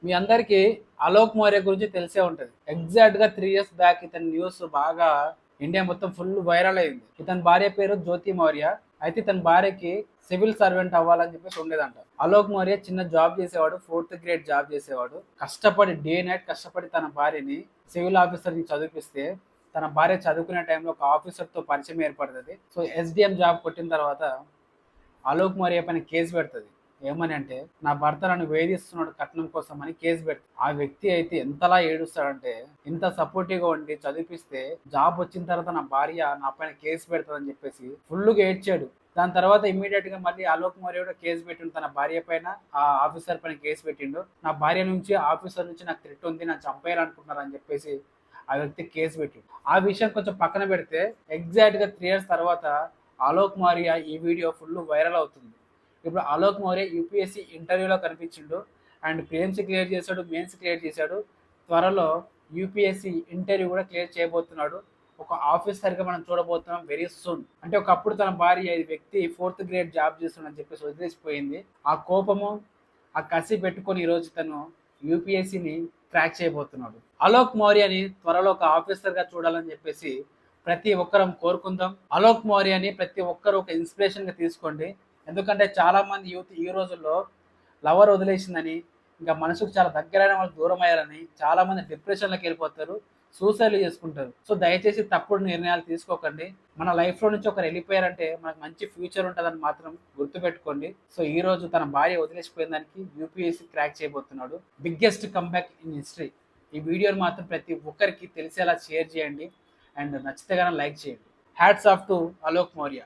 మీ అందరికీ అలోక్ మౌర్య గురించి తెలిసే ఉంటుంది. ఎగ్జాక్ట్‌గా 3 ఇయర్స్ బ్యాక్ ఇతని న్యూస్ బాగా ఇండియా మొత్తం ఫుల్ వైరల్ అయింది. ఇతని భార్య పేరు జ్యోతి మౌర్య. అయితే ఇతని భార్యకి సివిల్ సర్వెంట్ అవ్వాలని చెప్పేసి ఉండేదంట. అలోక్ మౌర్య చిన్న జాబ్ చేసేవాడు. 4th గ్రేడ్ జాబ్ చేసేవాడు. కష్టపడి డే నైట్ కష్టపడి తన భార్యని సివిల్ ఆఫీసర్‌ని చదివిపిస్తే తన భార్య చదువుకునే టైంలో ఒక ఆఫీసర్‌తో పరిచయం ఏర్పడుతది. సో ఎస్‌డీఎం జాబ్ కొట్టిన తర్వాత అలోక్ మౌర్య పైన కేసు పెడుతుంది. ఏమని అంటే, నా భర్త నన్ను వేధిస్తున్నాడు కట్నం కోసం అని కేసు పెడుతుంది. ఆ వ్యక్తి అయితే ఎంతలా ఏడుస్తాడంటే, ఇంత సపోర్టివ్గా ఉండి చదివిపిస్తే జాబ్ వచ్చిన తర్వాత నా భార్య నా పైన కేసు పెడతాదని చెప్పేసి ఫుల్గా ఏడ్చాడు. దాని తర్వాత ఇమీడియట్ గా మళ్ళీ అలోక్ మౌర్య కూడా కేసు పెట్టిండు తన భార్య పైన, ఆ ఆఫీసర్ పైన కేసు పెట్టిండు. నా భార్య నుంచి ఆఫీసర్ నుంచి నాకు థ్రెట్ ఉంది, నన్ను చంపేయాలనుకుంటున్నారు అని చెప్పేసి ఆ వ్యక్తి కేసు పెట్టిండు. ఆ విషయం కొంచెం పక్కన పెడితే ఎగ్జాక్ట్ గా 3 ఇయర్స్ తర్వాత అలోక్ మౌర్య ఈ వీడియో ఫుల్ వైరల్ అవుతుంది. ఇప్పుడు అలోక్ మౌర్య యూపీఎస్సీ ఇంటర్వ్యూలో కనిపించిండు. అండ్ ప్రిలిమ్స్ క్లియర్ చేశాడు, మెయిన్స్ క్లియర్ చేశాడు. త్వరలో యూపీఎస్సీ ఇంటర్వ్యూ కూడా క్లియర్ చేయబోతున్నాడు. ఒక ఆఫీసర్గా మనం చూడబోతున్నాం వెరీ సూన్. అంటే ఒకప్పుడు తన భార్య ఈ వ్యక్తి 4th గ్రేడ్ జాబ్ చేస్తున్నాడని చెప్పేసి వదిలేసిపోయింది. ఆ కోపము, ఆ కసి పెట్టుకొని ఈరోజు తను యూపీఎస్సీని క్రాక్ చేయబోతున్నాడు. అలోక్ మౌర్యని త్వరలో ఒక ఆఫీసర్గా చూడాలని చెప్పేసి ప్రతి ఒక్కరం కోరుకుందాం. అలోక్ మౌర్యని ప్రతి ఒక్కరు ఒక ఇన్స్పిరేషన్గా తీసుకోండి. ఎందుకంటే చాలా మంది యూత్ ఈ రోజుల్లో లవర్ వదిలేసిందని, ఇంకా మనసుకు చాలా దగ్గరైన వాళ్ళు దూరం అయ్యారని చాలా మంది డిప్రెషన్లోకి వెళ్ళిపోతారు, సూసైడ్లు చేసుకుంటారు. సో దయచేసి తప్పుడు నిర్ణయాలు తీసుకోకండి. మన లైఫ్లో నుంచి ఒకరు వెళ్ళిపోయారంటే మనకు మంచి ఫ్యూచర్ ఉంటుందని మాత్రం గుర్తుపెట్టుకోండి. సో ఈ రోజు తన భార్య వదిలేసిపోయిన దానికి యూపీఎస్సీ క్రాక్ చేయబోతున్నాడు. Biggest comeback in history. ఈ వీడియోని మాత్రం ప్రతి ఒక్కరికి తెలిసేలా షేర్ చేయండి. అండ్ నచ్చితే కానీ లైక్ చేయండి. Hats off to Alok Maurya.